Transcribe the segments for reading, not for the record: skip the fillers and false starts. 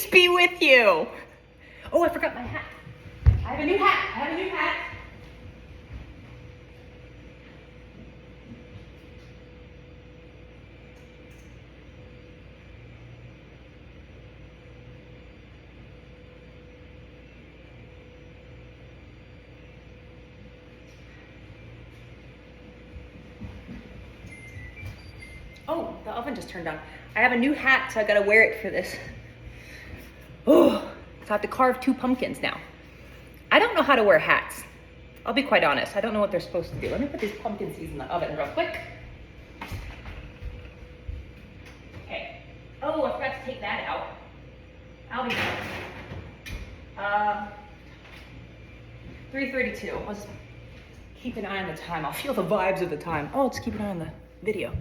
Peace be with you. Oh, I forgot my hat. I have a new hat. Oh, the oven just turned on. I have a new hat, so I gotta wear it for this. Oh, so I have to carve 2 pumpkins now. I don't know how to wear hats. I'll be quite honest. I don't know what they're supposed to do. Let me put these pumpkin seeds in the oven real quick. Okay. Oh, I forgot to take that out. I'll be done. 3:32. Let's keep an eye on the time. I'll feel the vibes of the time. Oh, let's keep an eye on the video.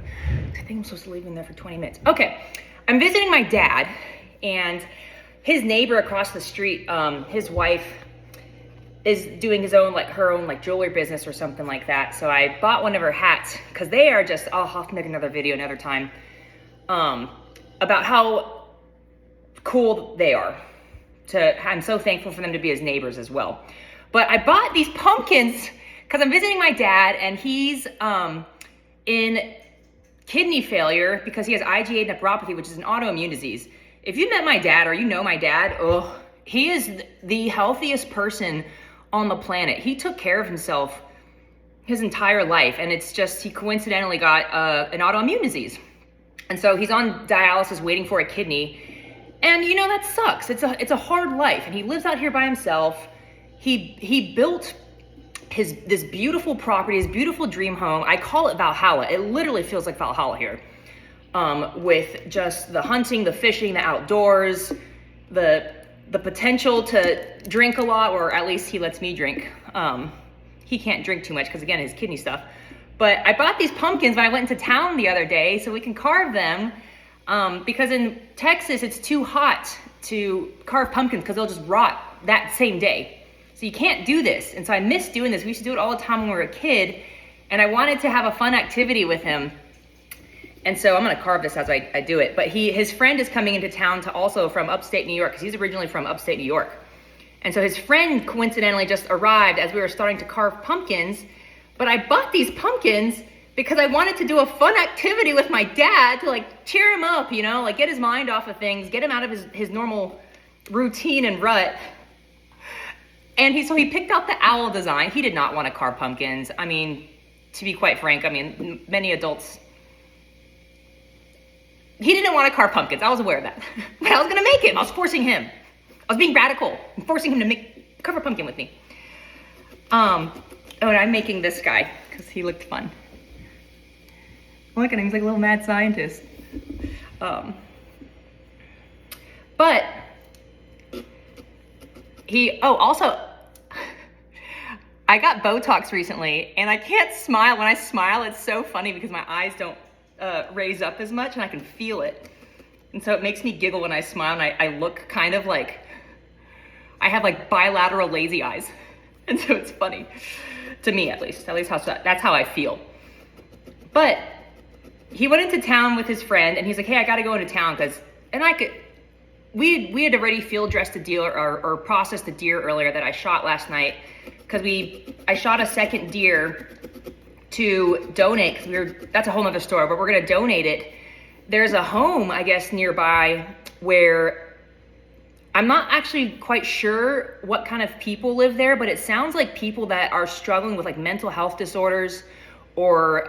I think I'm supposed to leave him there for 20 minutes. Okay, I'm visiting my dad, and his neighbor across the street, his wife is doing her own jewelry business or something like that. So I bought one of her hats because they are just, I'll have to make another video another time about how cool they are. I'm so thankful for them to be his neighbors as well. But I bought these pumpkins because I'm visiting my dad, and he's in kidney failure because he has IgA nephropathy, which is an autoimmune disease. If you met my dad or you know my dad, he is the healthiest person on the planet. He took care of himself his entire life, and it's just he coincidentally got an autoimmune disease. And so he's on dialysis waiting for a kidney. And you know, that sucks. It's a hard life, and he lives out here by himself. He built this beautiful property, his beautiful dream home. I call it Valhalla. It literally feels like Valhalla here. With just the hunting, the fishing, the outdoors, the potential to drink a lot, or at least he lets me drink. He can't drink too much because, again, his kidney stuff. But I bought these pumpkins when I went into town the other day so we can carve them because in Texas it's too hot to carve pumpkins because they'll just rot that same day. So you can't do this. And so I miss doing this. We used to do it all the time when we were a kid, and I wanted to have a fun activity with him. And so I'm gonna carve this as I do it. But his friend is coming into town from upstate New York, because he's originally from upstate New York. And so his friend coincidentally just arrived as we were starting to carve pumpkins. But I bought these pumpkins because I wanted to do a fun activity with my dad to cheer him up, get his mind off of things, get him out of his normal routine and rut. And so he picked out the owl design. He did not want to carve pumpkins. I mean, to be quite frank, many adults, he didn't want to carve pumpkins. I was aware of that. But I was going to make him. I was forcing him. I was being radical and forcing him to carve a pumpkin with me. And I'm making this guy because he looked fun. Look at him. He's like a little mad scientist. But also, I got Botox recently, and I can't smile. When I smile, it's so funny because my eyes don't raise up as much, and I can feel it. And so it makes me giggle when I smile, and I look kind of like I have bilateral lazy eyes. And so it's funny to me, at least that's how I feel. But he went into town with his friend, and he's like, hey, I got to go into town we had already field dressed a deer or processed a deer earlier that I shot last night, because I shot a second deer to donate, because that's a whole nother story, but we're going to donate it. There's a home, I guess, nearby where I'm not actually quite sure what kind of people live there, but it sounds like people that are struggling with mental health disorders or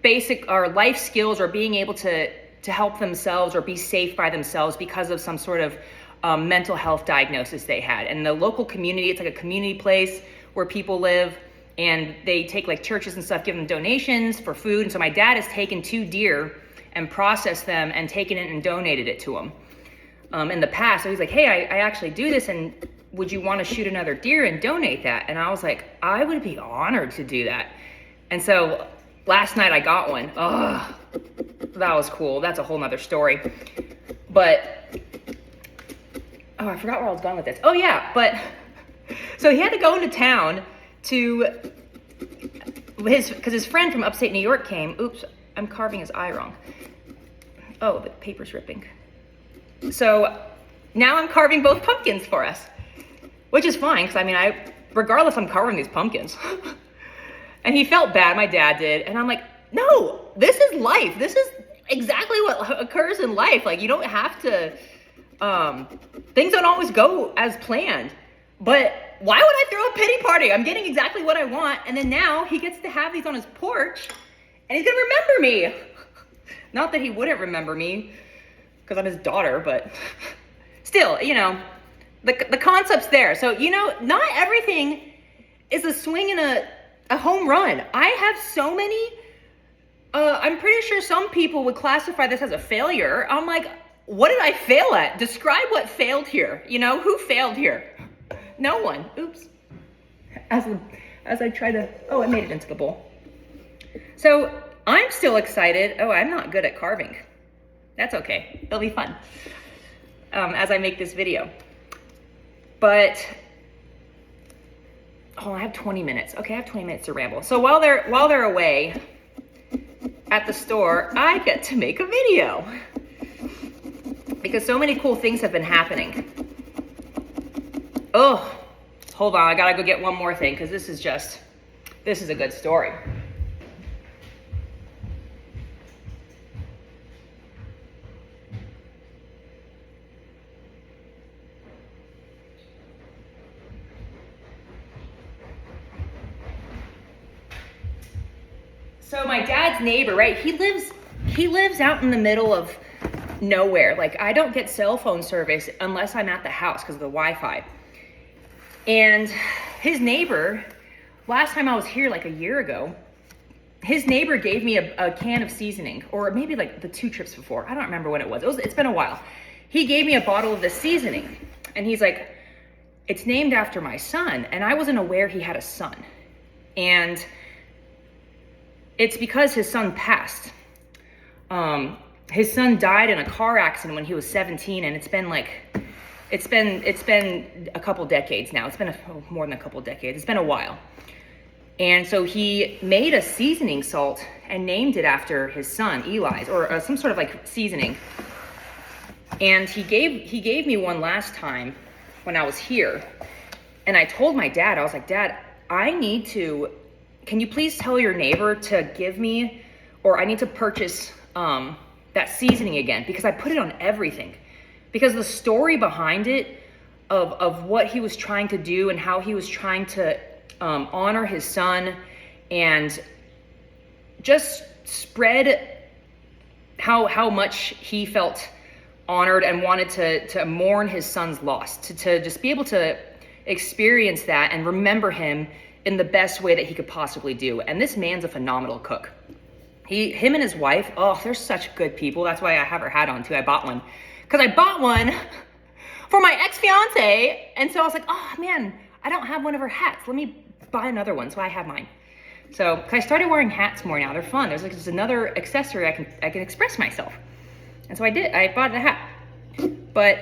basic or life skills, or being able to help themselves or be safe by themselves because of some sort of mental health diagnosis they had. And the local community, it's like a community place where people live, and they take churches and stuff, give them donations for food. And so my dad has taken 2 deer and processed them and taken it and donated it to them in the past. So he's like, hey, I actually do this, and would you want to shoot another deer and donate that? And I was like, I would be honored to do that. And so last night I got one. Oh, that was cool. That's a whole nother story. But, I forgot where I was going with this. Oh yeah, but, so he had to go into town because his friend from upstate New York came. Oops, I'm carving his eye wrong. Oh, the paper's ripping. So now I'm carving both pumpkins for us, which is fine, because I mean, regardless, I'm carving these pumpkins. And he felt bad, my dad did, and I'm like, no, this is life. This is exactly what occurs in life. Like, you don't have to, things don't always go as planned. But why would I throw a pity party? I'm getting exactly what I want, and then now he gets to have these on his porch, and he's gonna remember me. Not that he wouldn't remember me, because I'm his daughter, but still, you know, the concept's there. So, you know, not everything is a swing and a home run. I have so many, I'm pretty sure some people would classify this as a failure. I'm like, what did I fail at? Describe what failed here. You know, who failed here? No one. Oops. As I try to, oh, I made it into the bowl. So I'm still excited. Oh, I'm not good at carving. That's okay. It'll be fun as I make this video. But, oh, I have 20 minutes. Okay, I have 20 minutes to ramble. So while they're away at the store, I get to make a video because so many cool things have been happening. Oh, hold on. I gotta go get one more thing because this is a good story. So my dad's neighbor, right? He lives out in the middle of nowhere. Like, I don't get cell phone service unless I'm at the house because of the Wi-Fi. And his neighbor, last time I was here like a year ago, his neighbor gave me a can of seasoning, or maybe like the 2 trips before. I don't remember when it was. It's been a while. He gave me a bottle of the seasoning, and he's like, it's named after my son. And I wasn't aware he had a son. And it's because his son passed. His son died in a car accident when he was 17, and it's been a couple decades now. It's been more than a couple decades. It's been a while. And so he made a seasoning salt and named it after his son, Eli's, or some sort of like seasoning. And he gave me one last time when I was here. And I told my dad, I was like, Dad, can you please tell your neighbor to give me, or I need to purchase that seasoning again, because I put it on everything. Because the story behind it, of what he was trying to do and how he was trying to honor his son and just spread how much he felt honored and wanted to mourn his son's loss, to just be able to experience that and remember him in the best way that he could possibly do. And this man's a phenomenal cook. Him and his wife, oh, they're such good people. That's why I have her hat on too. I bought one. Because I bought one for my ex-fiance. And so I was like, oh man, I don't have one of her hats. Let me buy another one. So I have mine. So I started wearing hats more now. They're fun. There's like just another accessory I can express myself. And so I did. I bought a hat. But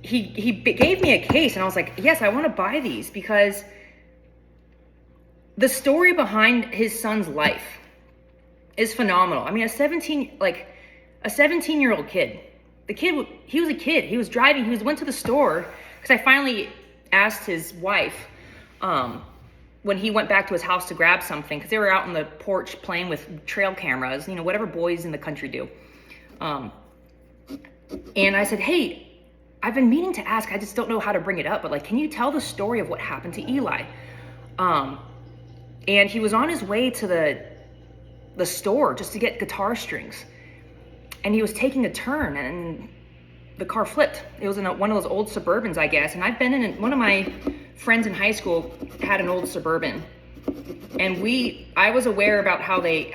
he gave me a case and I was like, yes, I want to buy these because the story behind his son's life is phenomenal. I mean, a 17-year-old kid. He was a kid. He was driving. Went to the store because I finally asked his wife when he went back to his house to grab something because they were out on the porch playing with trail cameras, whatever boys in the country do. And I said, hey, I've been meaning to ask. I just don't know how to bring it up. But like, can you tell the story of what happened to Eli? And he was on his way to the store just to get guitar strings. And he was taking a turn and the car flipped. It was in one of those old Suburbans, I guess. And I've been in one of my friends in high school had an old Suburban. And I was aware about how they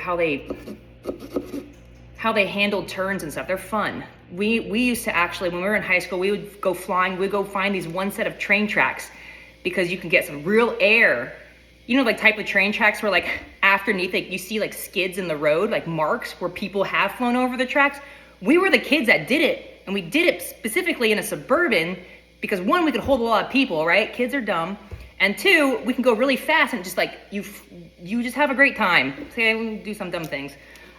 handled turns and stuff. They're fun. We used to actually, when we were in high school, we would go flying. We'd go find these one set of train tracks because you can get some real air. Like type of train tracks where like underneath you see like skids in the road, like marks where people have flown over the tracks. We were the kids that did it, and we did it specifically in a Suburban because one, we could hold a lot of people, right? Kids are dumb. And two, we can go really fast and just like you just have a great time. Say we do some dumb things.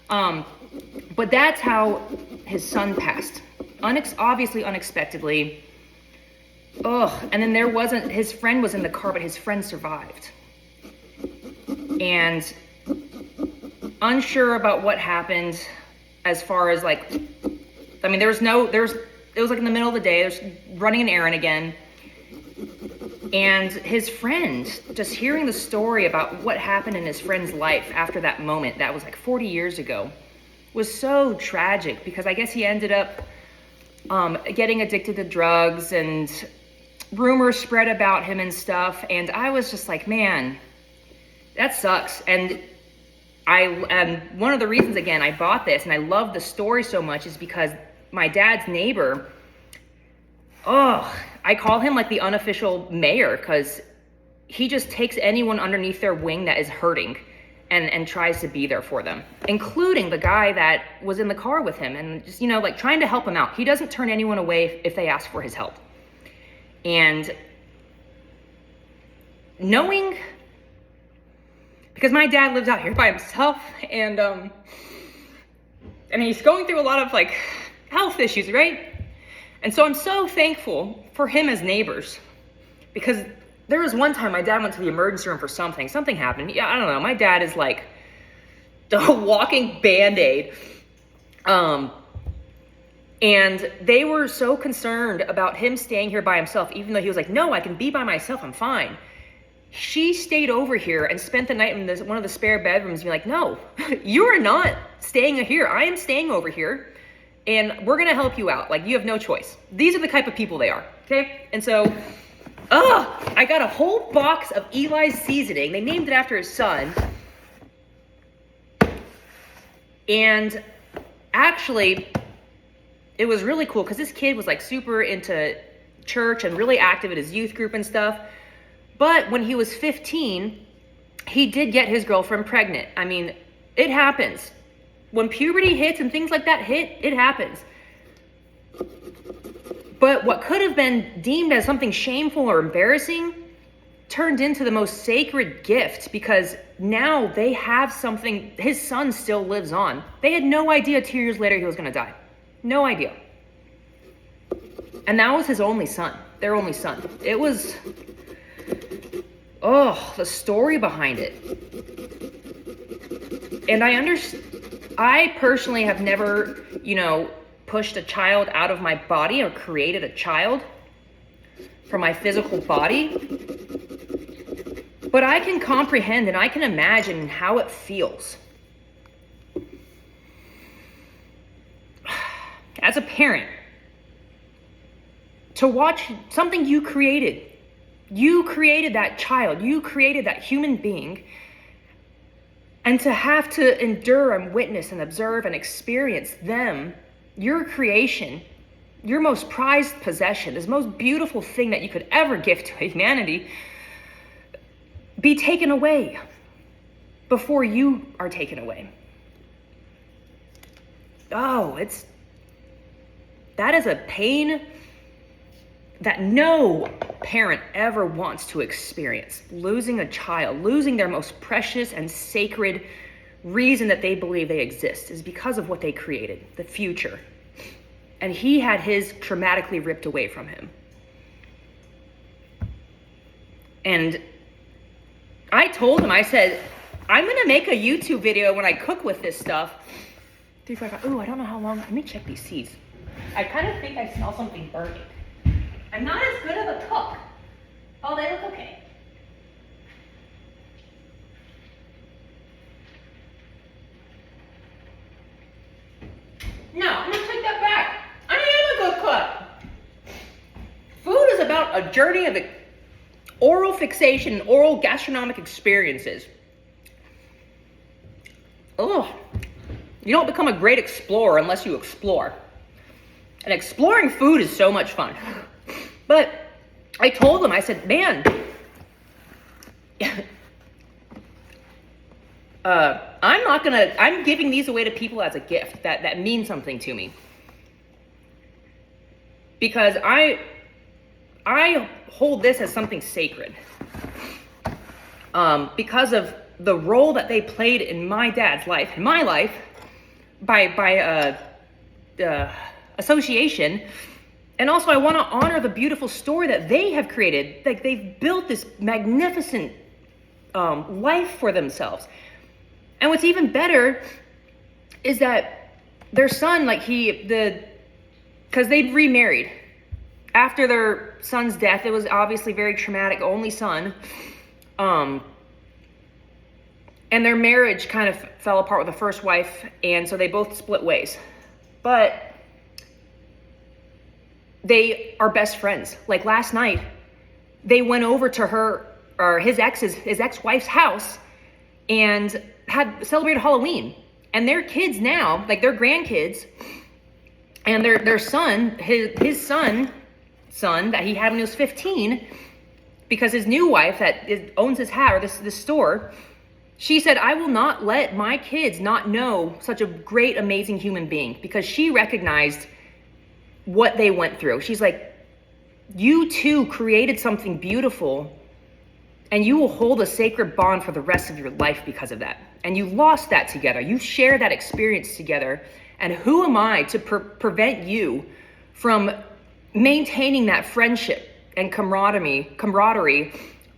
But that's how his son passed. obviously unexpectedly. Ugh. And then his friend was in the car, but his friend survived. And unsure about what happened as far as like, I mean, it was like in the middle of the day, there's running an errand again. And his friend, just hearing the story about what happened in his friend's life after that moment, that was like 40 years ago, was so tragic, because I guess he ended up getting addicted to drugs, and rumors spread about him and stuff. And I was just like, man, that sucks. And one of the reasons, again, I bought this and I love the story so much is because my dad's neighbor, I call him like the unofficial mayor, because he just takes anyone underneath their wing that is hurting and tries to be there for them, including the guy that was in the car with him, and just, like trying to help him out. He doesn't turn anyone away if they ask for his help. And knowing, because my dad lives out here by himself, and he's going through a lot of like health issues, right? And so I'm so thankful for him as neighbors, because there was one time my dad went to the emergency room for something happened. Yeah, I don't know. My dad is like the walking Band-Aid. And they were so concerned about him staying here by himself, even though he was like, no, I can be by myself, I'm fine. She stayed over here and spent the night in one of the spare bedrooms, being like, no, you are not staying here. I am staying over here, and we're gonna help you out. Like, you have no choice. These are the type of people they are, okay? And so, I got a whole box of Eli's seasoning. They named it after his son. And actually, it was really cool because this kid was like super into church and really active in his youth group and stuff. But when he was 15, he did get his girlfriend pregnant. I mean, it happens. When puberty hits and things like that hit, it happens. But what could have been deemed as something shameful or embarrassing turned into the most sacred gift, because now they have something. His son still lives on. They had no idea 2 years later he was going to die. No idea. And that was his only son, their only son. It was, the story behind it. And I personally have never, pushed a child out of my body or created a child from my physical body. But I can comprehend and I can imagine how it feels. As a parent, to watch something you created that child, you created that human being, and to have to endure and witness and observe and experience them, your creation, your most prized possession, this most beautiful thing that you could ever give to humanity, be taken away before you are taken away. That is a pain that no parent ever wants to experience. Losing a child, losing their most precious and sacred reason that they believe they exist is because of what they created, the future. And he had his traumatically ripped away from him. And I told him, I said, I'm gonna make a YouTube video when I cook with this stuff. 3, 4, 5, I don't know how long. Let me check these seeds. I kind of think I smell something burning. I'm not as good of a cook. Oh, they look okay. No, I'm gonna take that back. I am a good cook. Food is about a journey of oral fixation and oral gastronomic experiences. You don't become a great explorer unless you explore. And exploring food is so much fun. But I told them, I said, man, I'm giving these away to people as a gift that means something to me. Because I hold this as something sacred. Because of the role that they played in my dad's life, in my life, by association. And also I want to honor the beautiful story that they have created. Like, they've built this magnificent life for themselves. And what's even better is that their son, like because they'd remarried. After their son's death, it was obviously very traumatic, only son. And their marriage kind of fell apart with the first wife, and so they both split ways. But they are best friends. Like, last night, they went over to her, or his ex-wife's house, and had celebrated Halloween. And their kids now, like their grandkids, and their son, his son that he had when he was 15, because his new wife that owns his house, or this store, she said, I will not let my kids not know such a great, amazing human being, because she recognized what they went through. She's like, you two created something beautiful, and you will hold a sacred bond for the rest of your life because of that. And you lost that together. You shared that experience together. And who am I to prevent you from maintaining that friendship and camaraderie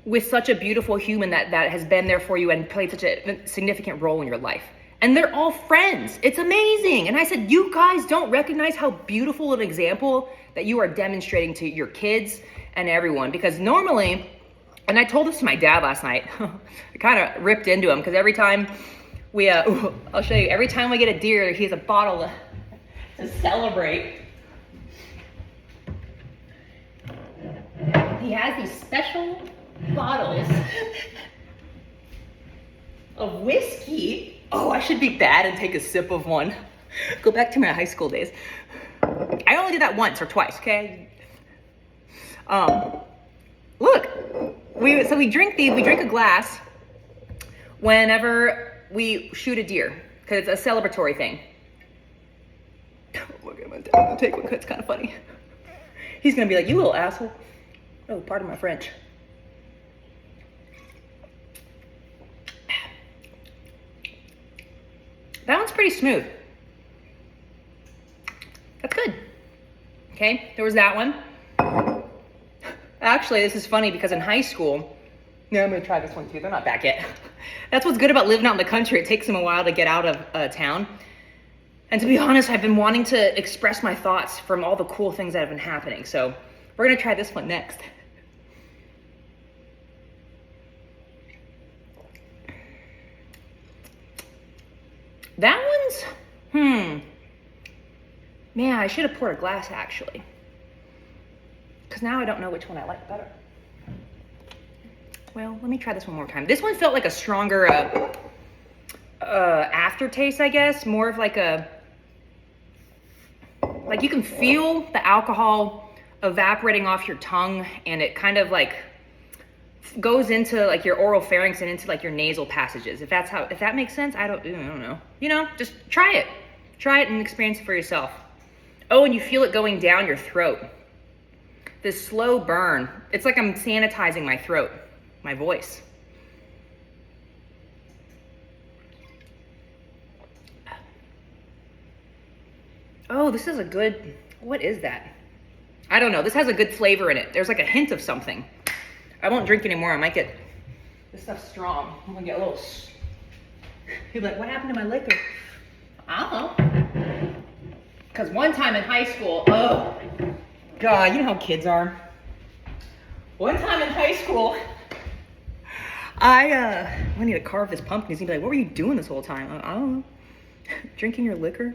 with such a beautiful human that has been there for you and played such a significant role in your life? And they're all friends. It's amazing. And I said, you guys don't recognize how beautiful an example that you are demonstrating to your kids and everyone. Because normally, and I told this to my dad last night, I kind of ripped into him, because every time I'll show you, every time we get a deer, he has a bottle to celebrate. He has these special bottles of whiskey. Oh, I should be bad and take a sip of one. Go back to my high school days. I only did that once or twice, okay? Look, we drink these. We drink a glass whenever we shoot a deer, because it's a celebratory thing. Look at my dad. I'll take one because it's kind of funny. He's gonna be like, you little asshole. Oh, pardon my French. That one's pretty smooth. That's good. Okay, there was that one. Actually, this is funny because in high school, yeah, I'm gonna try this one too. They're not back yet. That's what's good about living out in the country. It takes them a while to get out of town. And to be honest, I've been wanting to express my thoughts from all the cool things that have been happening. So we're gonna try this one next. That one's, man, I should have poured a glass actually, because now I don't know which one I like better. Well, let me try this one more time. This one felt like a stronger aftertaste, I guess. More of like you can feel the alcohol evaporating off your tongue, and it kind of like goes into like your oral pharynx and into like your nasal passages. If that makes sense, I don't know. You know, just try it and experience it for yourself. Oh, and you feel it going down your throat. This slow burn. It's like I'm sanitizing my throat, my voice. Oh, this is a good, what is that? I don't know. This has a good flavor in it. There's like a hint of something. I won't drink anymore. I might get, this stuff's strong. I'm gonna get a little, you're like, what happened to my liquor? I don't know. Because one time in high school, oh, God, you know how kids are. One time in high school, I need to carve this pumpkin. He's gonna be like, what were you doing this whole time? I don't know. Drinking your liquor?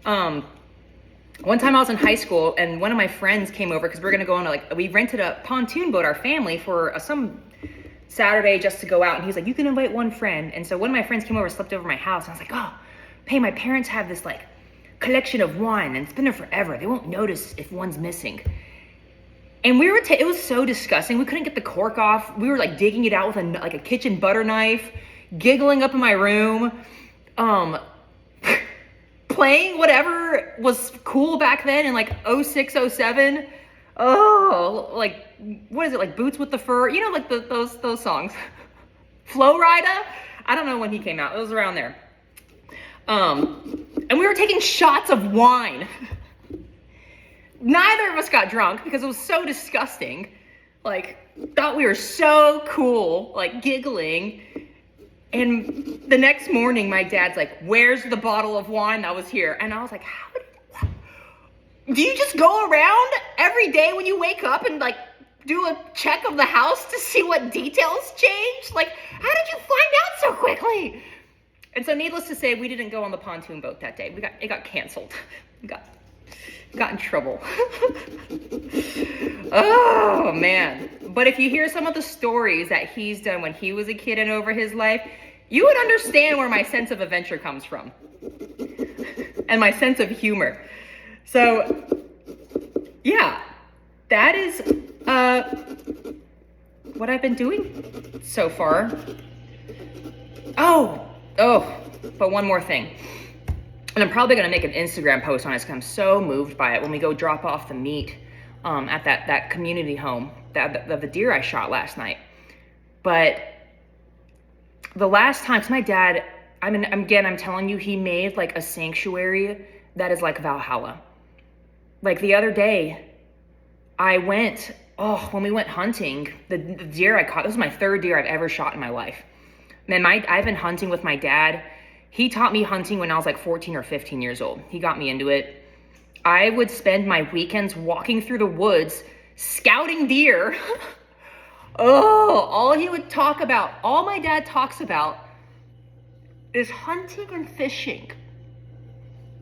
One time I was in high school and one of my friends came over because we were gonna go on we rented a pontoon boat, our family, for some Saturday just to go out. And he was like, you can invite one friend. And so one of my friends came over and slept over my house. And I was like, oh, hey, my parents have this like collection of wine and it's been there forever. They won't notice if one's missing. And we were, it was so disgusting. We couldn't get the cork off. We were like digging it out with a kitchen butter knife, giggling up in my room, playing whatever was cool back then in like 06, 07. Oh, like, what is it? Like Boots with the Fur, you know, like those songs. Flow Rida? I don't know when he came out. It was around there. And we were taking shots of wine. neither of us got drunk because it was so disgusting. Like, thought we were so cool, like giggling. And the next morning, my dad's like, where's the bottle of wine that was here? And I was like, do you just go around every day when you wake up and like do a check of the house to see what details changed? Like, how did you find out so quickly? And so needless to say, we didn't go on the pontoon boat that day. It got canceled. We got in trouble. Oh man. But if you hear some of the stories that he's done when he was a kid and over his life, you would understand where my sense of adventure comes from. And my sense of humor. So, yeah, that is what I've been doing so far. Oh, but one more thing. And I'm probably going to make an Instagram post on it because I'm so moved by it when we go drop off the meat at that community home, the deer I shot last night. But the last time, my dad, I'm telling you, he made like a sanctuary that is like Valhalla. Like the other day, when we went hunting, the deer I caught, this was my third deer I've ever shot in my life. Man, I've been hunting with my dad. He taught me hunting when I was like 14 or 15 years old. He got me into it. I would spend my weekends walking through the woods, scouting deer. All my dad talks about is hunting and fishing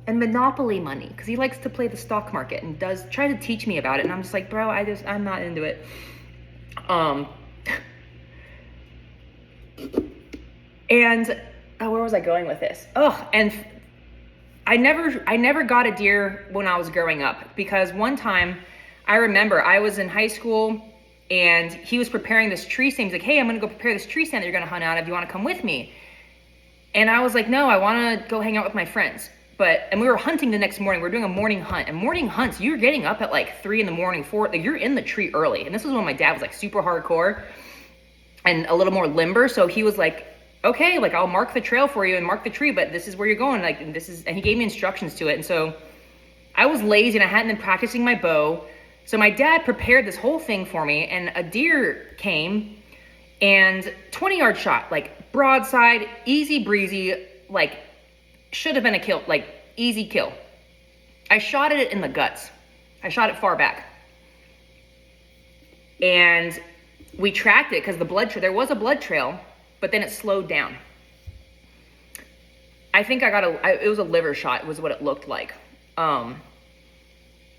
and monopoly money, because he likes to play the stock market and try to teach me about it. And I'm just like, bro, I'm not into it. And where was I going with this? And I never got a deer when I was growing up, because one time I remember I was in high school and he was preparing this tree stand. He's like, hey, I'm going to go prepare this tree stand that you're going to hunt out of. Do you want to come with me? And I was like, no, I want to go hang out with my friends. And we were hunting the next morning. We were doing a morning hunt. And morning hunts, you're getting up at like 3 a.m, 4. Like, you're in the tree early. And this was when my dad was like super hardcore and a little more limber. So he was like, okay, like I'll mark the trail for you and mark the tree, but this is where you're going. Like, and he gave me instructions to it. And so I was lazy and I hadn't been practicing my bow. So my dad prepared this whole thing for me, and a deer came, and 20-yard shot, like broadside, easy breezy, like should have been a kill, like easy kill. I shot it in the guts. I shot it far back. And we tracked it because there was a blood trail, but then it slowed down. I think it was a liver shot, was what it looked like.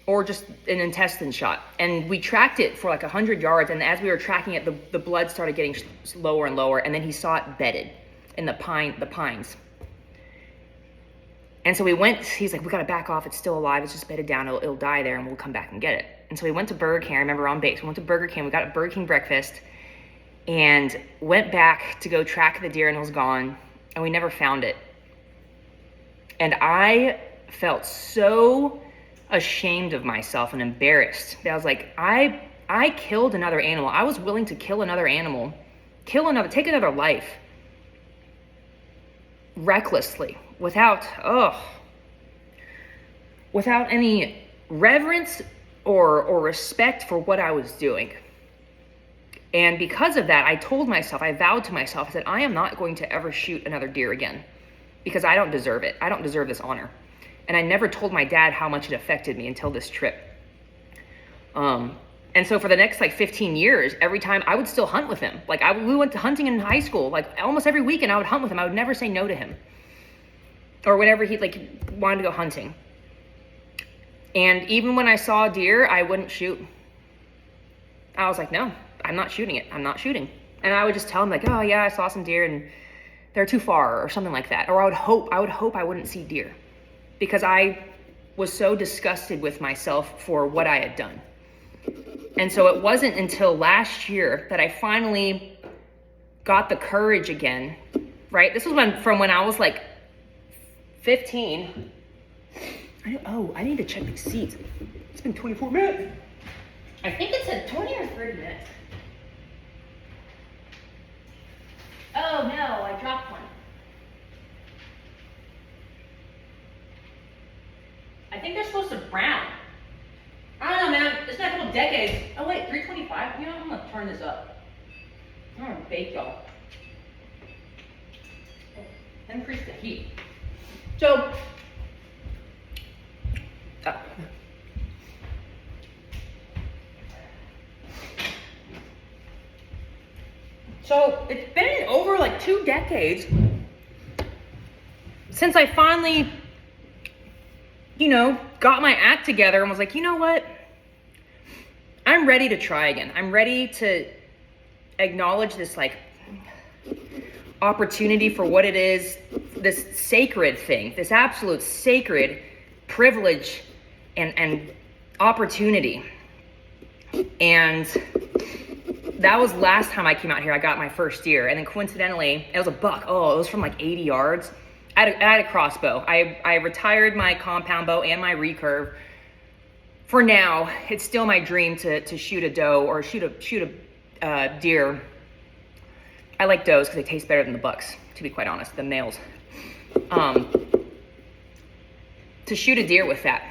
Or just an intestine shot. And we tracked it for like 100 yards. And as we were tracking it, the blood started getting lower and lower. And then he saw it bedded in the pines. And so he's like, we got to back off. It's still alive. It's just bedded down. It'll die there and we'll come back and get it. And so we went to Burger King. I remember on base. We went to Burger King. We got a Burger King breakfast and went back to go track the deer, and it was gone. And we never found it. And I felt so ashamed of myself and embarrassed. I was like, I killed another animal. I was willing to kill another animal, take another life recklessly without any reverence or respect for what I was doing. And because of that, I vowed to myself, I said, I am not going to ever shoot another deer again, because I don't deserve it. I don't deserve this honor. And I never told my dad how much it affected me until this trip. And so for the next like 15 years, every time I would still hunt with him. Like we went to hunting in high school, like almost every weekend I would hunt with him. I would never say no to him. Or whenever he like wanted to go hunting. And even when I saw a deer, I wouldn't shoot. I was like, no, I'm not shooting it. I'm not shooting. And I would just tell him like, oh yeah, I saw some deer and they're too far or something like that. Or I would hope I wouldn't see deer, because I was so disgusted with myself for what I had done. And so it wasn't until last year that I finally got the courage again, right? This was from when I was like 15. I need to check these seats. It's been 24 minutes. I think it said 20 or 30 minutes. Oh no, I dropped one. I think they're supposed to brown. like decades. Oh wait, 325? You know, I'm gonna turn this up. I'm gonna bake y'all. Increase the heat. So, so it's been over like 2 decades since I finally, you know, got my act together and was like, you know what? I'm ready to try again. I'm ready to acknowledge this like opportunity for what it is, this sacred thing, this absolute sacred privilege and opportunity. And that was last time I came out here. I got my first deer, and then coincidentally, it was a buck. Oh, it was from like 80 yards. I had a crossbow. I retired my compound bow and my recurve. For now, it's still my dream to shoot a doe or shoot a deer. I like does because they taste better than the bucks, to be quite honest, the males. To shoot a deer with that,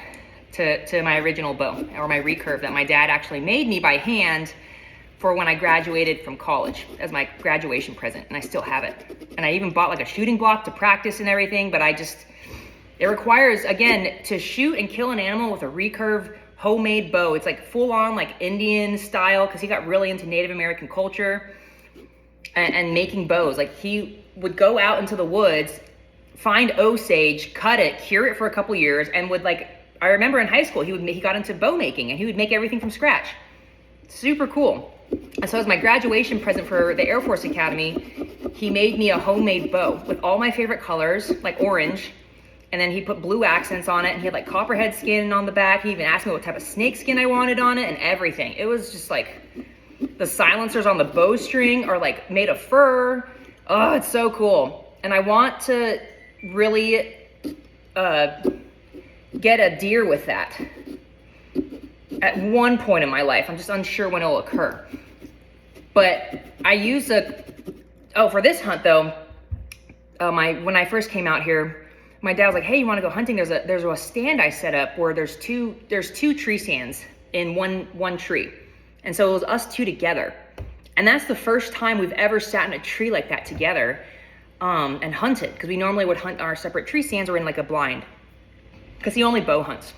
to my original bow or my recurve that my dad actually made me by hand for when I graduated from college as my graduation present, and I still have it. And I even bought like a shooting block to practice and everything, but it requires, again, to shoot and kill an animal with a recurve homemade bow. It's like full on like Indian style, because he got really into Native American culture and making bows. Like he would go out into the woods, find Osage, cut it, cure it for a couple years, and would like, I remember in high school, he got into bow making and he would make everything from scratch. Super cool. And so as my graduation present for the Air Force Academy, he made me a homemade bow with all my favorite colors, like orange. And then he put blue accents on it, and he had like copperhead skin on the back. He even asked me what type of snake skin I wanted on it and everything. It was just like, the silencers on the bowstring are like made of fur. Oh, it's so cool. And I want to really get a deer with that at one point in my life. I'm just unsure when it'll occur. But I use for this hunt though, when I first came out here, my dad was like, hey, you want to go hunting? There's a stand I set up where there's two tree stands in one tree. And so it was us two together. And that's the first time we've ever sat in a tree like that together and hunted. Because we normally would hunt our separate tree stands or in like a blind. Because he only bow hunts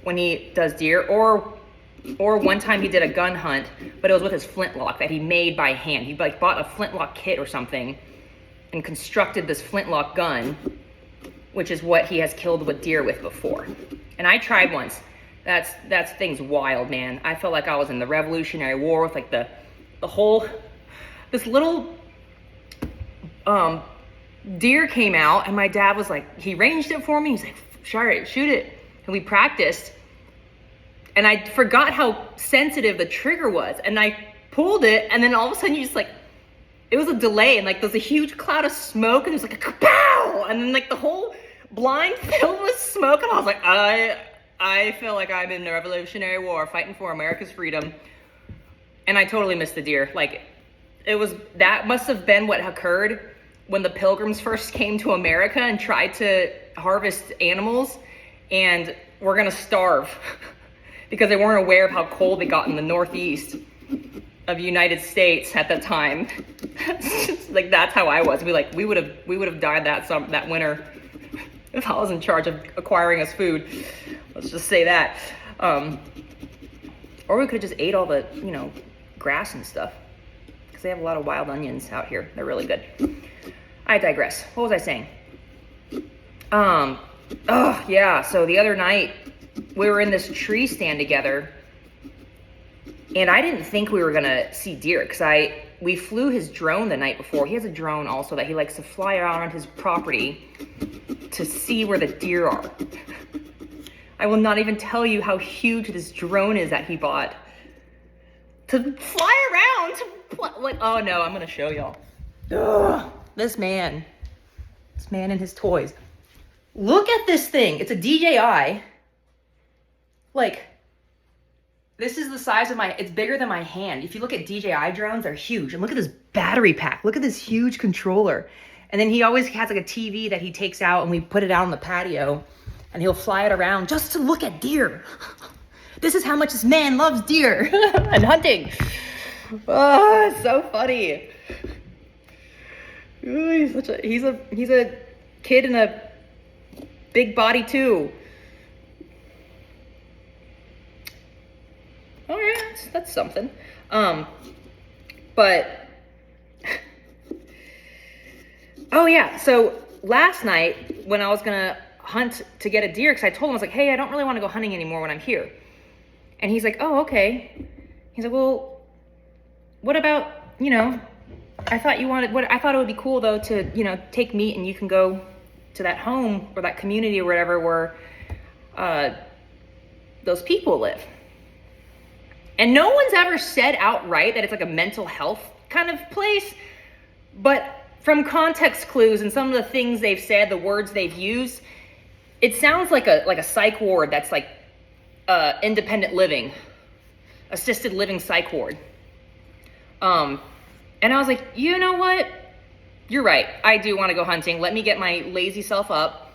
when he does deer, or one time he did a gun hunt, but it was with his flintlock that he made by hand. He like bought a flintlock kit or something and constructed this flintlock gun, which is what he has killed with deer with before. And I tried once. That's thing's wild, man. I felt like I was in the Revolutionary War with like this little deer came out, and my dad was like, he ranged it for me. He's like, sure, shoot it. And we practiced, and I forgot how sensitive the trigger was, and I pulled it, and then all of a sudden you just like, it was a delay, and like there's a huge cloud of smoke, and there's like a kapow, and then like the whole blind filled with smoke, and I was like, I feel like I'm in the Revolutionary War fighting for America's freedom. And I totally missed the deer. Like, that must have been what occurred when the Pilgrims first came to America and tried to harvest animals, and were gonna starve because they weren't aware of how cold it got in the Northeast of the United States at the time. Like, that's how I was. We would have died that winter if I was in charge of acquiring us food. Let's just say that. Or we could have just ate all the, grass and stuff, because they have a lot of wild onions out here. They're really good. I digress. What was I saying? So the other night we were in this tree stand together, and I didn't think we were gonna see deer, because we flew his drone the night before. He has a drone also that he likes to fly around on his property to see where the deer are. I will not even tell you how huge this drone is that he bought to fly around. Oh no, I'm gonna show y'all. Ugh, this man and his toys. Look at this thing. It's a DJI. Like, this is the size of it's bigger than my hand. If you look at DJI drones, they're huge. And look at this battery pack. Look at this huge controller. And then he always has like a TV that he takes out, and we put it out on the patio, and he'll fly it around just to look at deer. This is how much this man loves deer and hunting. Oh, it's so funny. Ooh, he's a kid in a big body too. Oh yeah, that's something. But oh yeah, so last night when I was gonna hunt to get a deer, because I told him, I was like, hey, I don't really want to go hunting anymore when I'm here. And he's like, oh, okay. He's like, well, what about, I thought it would be cool though to, take meat and you can go to that home or that community or whatever where those people live. And no one's ever said outright that it's like a mental health kind of place, but from context clues and some of the things they've said, the words they've used, it sounds like a psych ward that's like independent living, assisted living psych ward. And I was like, you know what? You're right. I do want to go hunting. Let me get my lazy self up.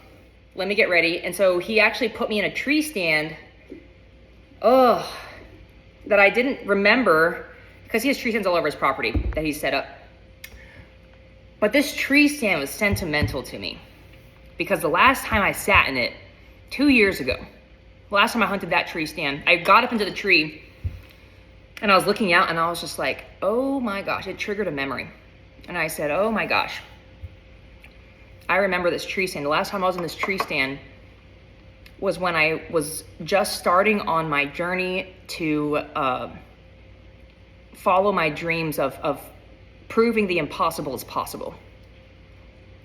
Let me get ready. And so he actually put me in a tree stand. That I didn't remember, because he has tree stands all over his property that he's set up. But this tree stand was sentimental to me because the last time I sat in it, 2 years ago, last time I hunted that tree stand, I got up into the tree and I was looking out and I was just like, oh my gosh, it triggered a memory. And I said, oh my gosh, I remember this tree stand. The last time I was in this tree stand was when I was just starting on my journey to follow my dreams of proving the impossible is possible.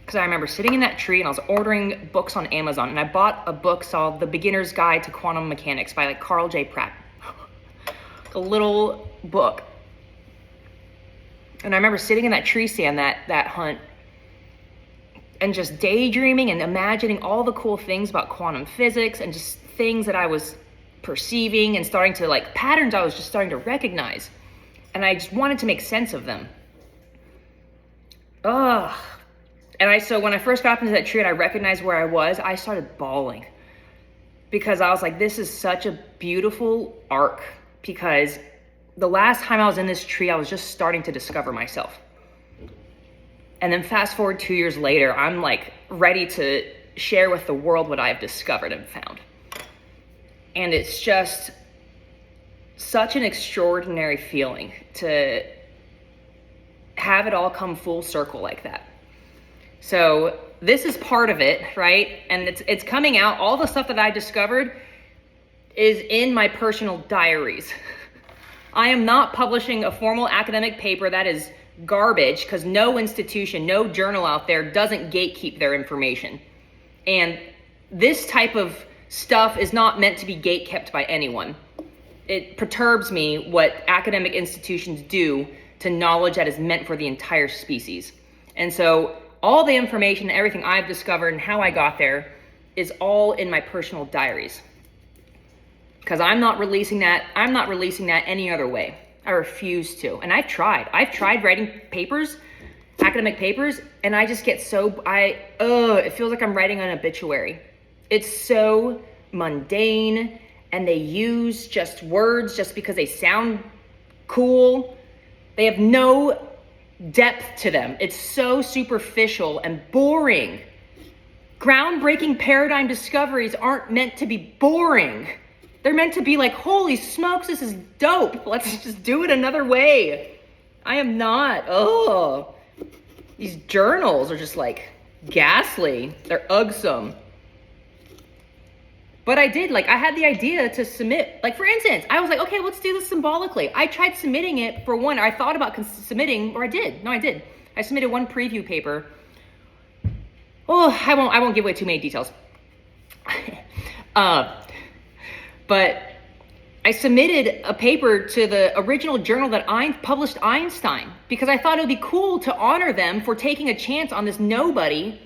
Because I remember sitting in that tree and I was ordering books on Amazon, and I bought a book called The Beginner's Guide to Quantum Mechanics by like Carl J. Pratt. A little book. And I remember sitting in that tree stand that hunt and just daydreaming and imagining all the cool things about quantum physics and just things that I was perceiving and starting to like patterns I was just starting to recognize. And I just wanted to make sense of them. So when I first got up into that tree and I recognized where I was, I started bawling because I was like, this is such a beautiful arc, because the last time I was in this tree, I was just starting to discover myself. And then fast forward 2 years later, I'm like ready to share with the world what I've discovered and found. And it's just such an extraordinary feeling to have it all come full circle like that. So this is part of it, right? And it's coming out. All the stuff that I discovered is in my personal diaries. I am not publishing a formal academic paper that is garbage, because no institution, no journal out there doesn't gatekeep their information. And this type of stuff is not meant to be gatekept by anyone. It perturbs me what academic institutions do to knowledge that is meant for the entire species. And so all the information, everything I've discovered and how I got there is all in my personal diaries. Because I'm not releasing that any other way. I refuse to. And I've tried writing papers, academic papers, and I just get it feels like I'm writing an obituary. It's so mundane, and they use just words just because they sound cool. They have no depth to them. It's so superficial and boring. Groundbreaking paradigm discoveries aren't meant to be boring. They're meant to be like, holy smokes, this is dope. Let's just do it another way. I am not. These journals are just like ghastly. They're ugsome. But I had the idea to submit. Like, for instance, I was like, okay, let's do this symbolically. I tried submitting it for one. I thought about submitting, or I did. No, I did. I submitted one preview paper. I won't give away too many details. But I submitted a paper to the original journal that I published Einstein, because I thought it would be cool to honor them for taking a chance on this nobody,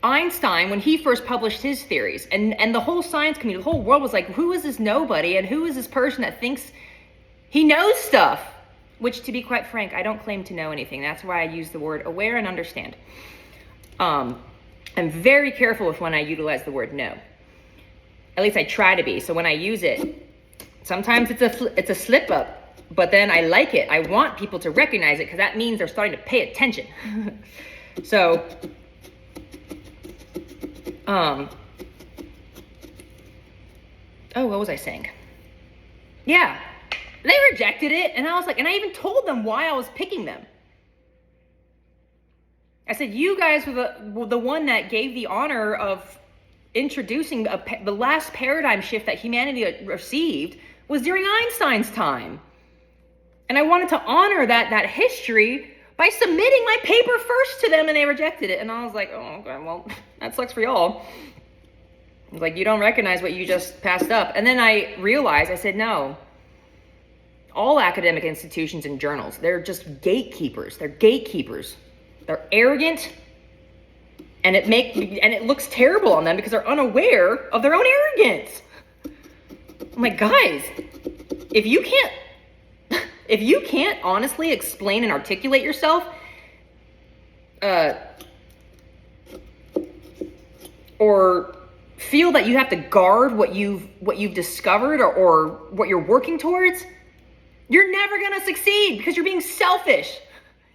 Einstein, when he first published his theories. And the whole science community, the whole world was like, who is this nobody and who is this person that thinks he knows stuff? Which, to be quite frank, I don't claim to know anything. That's why I use the word aware and understand. I'm very careful with when I utilize the word know. At least I try to be. So when I use it, Sometimes it's a slip up, but then I like it. I want people to recognize it because that means they're starting to pay attention. So, oh, what was I saying? Yeah, they rejected it, and I was like, and I even told them why I was picking them. I said, you guys were the one that gave the honor of introducing the last paradigm shift that humanity received was during Einstein's time. And I wanted to honor that history by submitting my paper first to them, and they rejected it. And I was like, oh, okay, well, that sucks for y'all. I was like, you don't recognize what you just passed up. And then I realized, I said, no. All academic institutions and journals, they're just gatekeepers. They're gatekeepers. They're arrogant, and it looks terrible on them because they're unaware of their own arrogance. I'm like, guys, if you can't honestly explain and articulate yourself, or feel that you have to guard what you've discovered or what you're working towards, you're never gonna succeed because you're being selfish.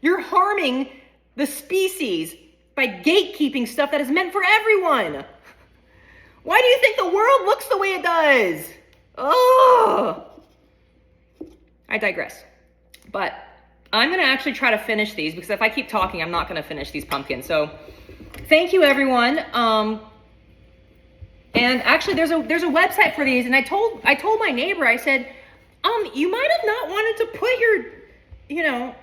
You're harming the species by gatekeeping stuff that is meant for everyone. Why do you think the world looks the way it does? Oh, I digress. But I'm going to actually try to finish these because if I keep talking, I'm not going to finish these pumpkins. So thank you, everyone. And actually, there's a website for these, and I told my neighbor, I said, you might have not wanted to put your,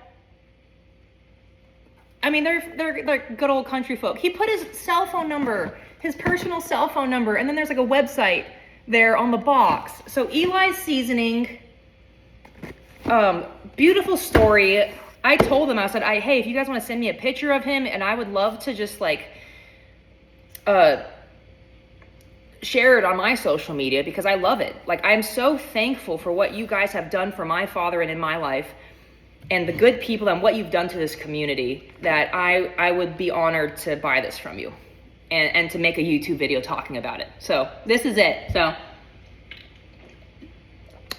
I mean, they're good old country folk. He put his cell phone number, his personal cell phone number, and then there's like a website there on the box. So Eli's Seasoning, beautiful story. I told him, I said, hey, if you guys want to send me a picture of him, and I would love to just like share it on my social media because I love it. Like, I'm so thankful for what you guys have done for my father and in my life, and the good people and what you've done to this community, that I would be honored to buy this from you and to make a YouTube video talking about it. So this is it. So,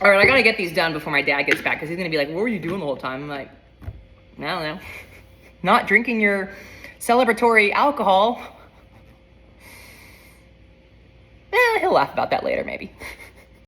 all right, I got to get these done before my dad gets back because he's going to be like, what were you doing the whole time? I'm like, I don't know. Not drinking your celebratory alcohol. He'll laugh about that later maybe.